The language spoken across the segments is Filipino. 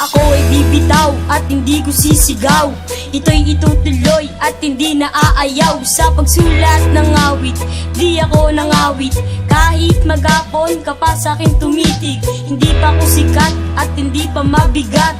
Ako ay bibitaw at hindi ko sisigaw. Ito'y itutuloy at hindi na aayaw. Sa pagsulat ng awit, di ako nangawit. Kahit magapon ka pa sa'kin tumitig. Hindi pa ako sikat at hindi pa mabigat,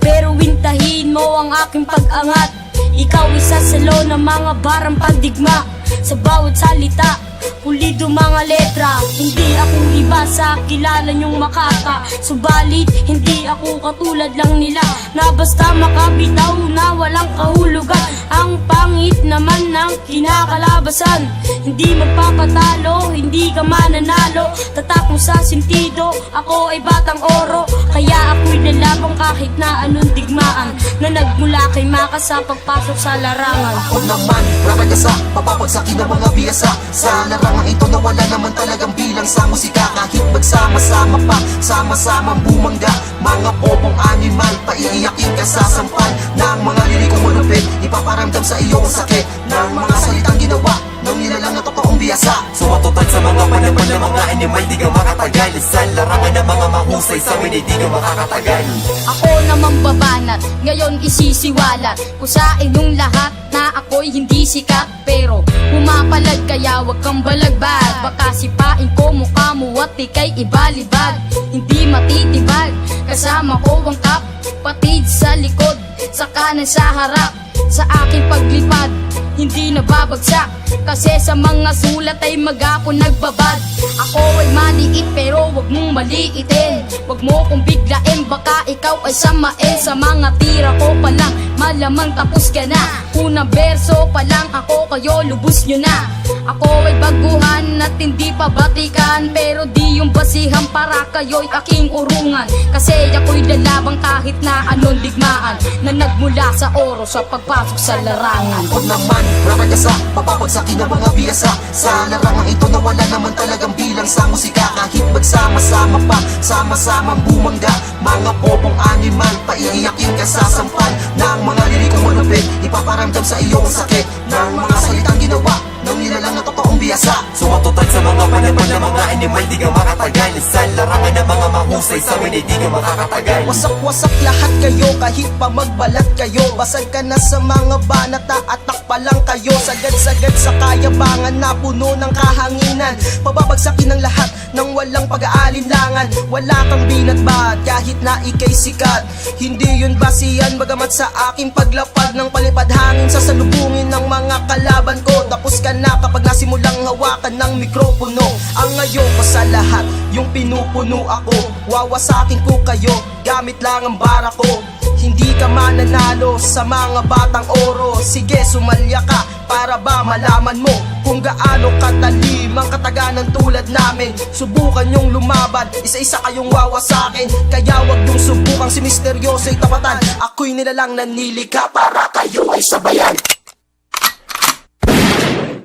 pero wintahin mo ang aking pag-angat. Ikaw isa salo ng mga barang pandigma. Sa bawat salita, pulido mga letra. Hindi ako iba sa kilala nyong makaka. Subalit, hindi ako katulad lang nila, na basta makabitaw na walang kahulugan. Ang pangit naman ng kinakalabasan. Hindi magpapatalo, hindi ka mananalo. Tatak mo sa sentido, ako ay batang oro. Kaya ako'y lalabang kahit na anong digmaan, na nagmula kay Maka sa pagpasok sa larangan. Ako naman, raragasa, papapagsakin ng mga biyasa. Sa larangan ito na wala naman talagang bilang sa musika. Kahit magsama-sama pa, sama-samang bumangga. Mga bobong animal, paiiyakin ka sa sampal ng mga lirikong malupit. Ipaparamdam sa iyong sakit ng mga salitang ginawa ng nilalang na totoong biyasa. Sumatutal sa mga panaman ng mga animal, di ka makatagal. Sa larangan ng mga mahusay, sa amin di ka makakatagal. Ako namang babanat, ngayon isisiwalat ko sa inyong lahat na ako'y hindi sikat, pero humapalag kaya wag kang balagbag. Baka sipain ko mukha mo at ika'y ibalibag. Hindi matitibag, kasama ko ang kapatid sa likod, sa kanan sa harap. Sa aking paglipad, hindi nababagsak, kasi sa mga sulat ay magapon nagbabad. Ako ay maliit pero wag mong maliitin. Wag mo kong biglain, baka ikaw ay samain. Sa mga tira ko pa lang, malamang tapos ka na. Unang berso pa lang ako, kayo lubos nyo na. Ako ay baguhan at hindi pa batikan, pero di yung basihan para kayo'y aking urungan. Kasi ako'y lalabang kahit na anong digmaan, na nagmula sa oro sa pagpasok sa larangan. Ako naman, raragasa, papapagsakin ng mga biyasa. Sa larangan ito na wala naman talagang bilang sa musika. Kahit magsama-sama pa, sama-samang bumangga. Mga bobong animal, paiiyakin ka sa sampal ng mga lirikong malupit. Ipaparamdam sa iyong sakit ng mga salitang ginawa ng nilalang na totoong biyasa. Sumatutal sa mga panaman ng mga animal, di ka makatagal. Sa larangan ng mga mahusay, sa amin di ka makakatagal. Wasak-wasak lahat kayo, kahit pa magbalat kayo. Basag ka na sa mga banat, atak pa lang kayo. Sagad-sagad sa kayabangan na puno ng kahanginan. Pababagsakin ng lahat nang walang pag-aalinlangan. Wala kang binatbat kahit na ika'y sikat. Hindi yun basihan, bagamat sa aking paglapag ng palipad hangin, sasalubungin ng mga kalaban ko. Tapos ka na kapag nasimulang hawakan ng mikropono. Ang ngayon ko sa lahat, yung pinupuno ako. Wawasakin ko kayo, gamit lang ang bara ko. Hindi ka mananalo sa mga batang oro. Sige, sumalya ka para ba malaman mo kung gaano katalim ang kataganan tulad namin. Subukan yung lumaban, isa-isa kayong wawasakin. Kaya wag yung subukang si misteryoso'y tapatan. Ako'y nilalang nanilika para kayo ay sabayan.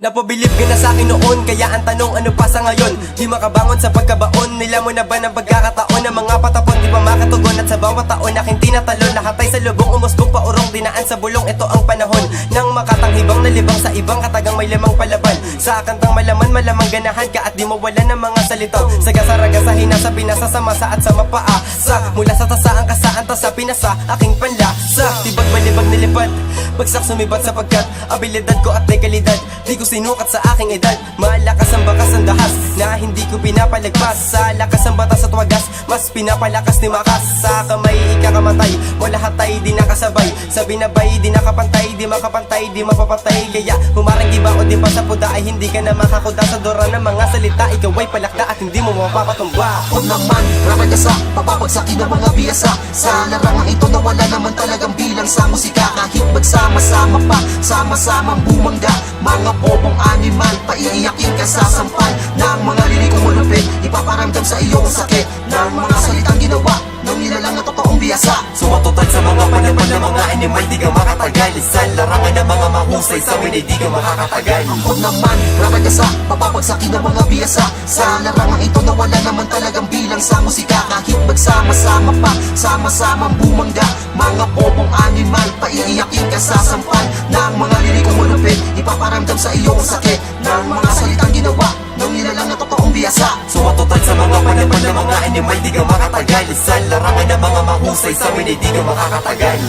Napabilib ka na sa'kin noon, kaya ang tanong ano pa sa ngayon? Di makabangon sa pagkabaon, nila mo na ba ng pagkakataon? Ng mga patapon, di pa makatugon at sa bawat taon aking tinatalon. Lahat ay sa lubong, umusbong paurong, dinaan sa bulong. Ito ang panahon ng makatanghibang nalibang sa ibang katagang may lamang palaban. Sa kantang malaman, malamang ganahan ka at di mawala ng mga salitaw. Sagasaragasahin na sa pinasa, sa masa at sa mapaasa. Mula sa tasaan kasaan, tas sa pinasa, aking panlasa. Tibag malibag nilipad, bagsak sumibat sapagkat abilidad ko at legalidad di ko sinukat sa aking edad. Malakas ang bakas ang dahas na hindi ko pinapalagpas. Sa lakas ang batas at wagas, mas pinapalakas ni Makas. Sa kamay ikakamatay, mo lahat ay di nakasabay. Sa binabay, di nakapantay, di makapantay, di mapapatay. Kaya humarang iba o di pa sa puda ay hindi ka na makakuda. Sa dora ng mga salita, ikaw ay palakda at hindi mo mapapatumba. Ako naman, raragasa, papapagsakin ng mga biyasa. Sa larangan ito na wala naman talagang bilang sa musika. Kahit magsama magsama-sama pa, sama-samang bumangga. Mga bobong animal, paiiyakin ka sa sampal ng mga lilikong malupit, ipaparamdam sa iyong sakit ng mga salitang ginawa ng nilalang na totoong biyasa. Sumatutad sa mga panapan ng mga animal, di ka makatagal. Sa larangan ng mga mahusay, sa winay di ka makakatagal. Ako naman, raragasa, papapagsakin ng mga biyasa. Sa larangang ito na wala naman talagang bilang sa musika. Kahit magsama-sama pa, sama-samang bumangga. Mga bobong animal, paiiyakin ka sa sampal ng mga lirikong malupit, ipaparamdam sa iyong sakit ng mga salitang ginawa ng nilalang na totoong biyasa. Sumatutad sa mga panapan ng mga animal, di ka makatagal. Sa larangan ng mga mahusay, sa winay di ka makakatagal.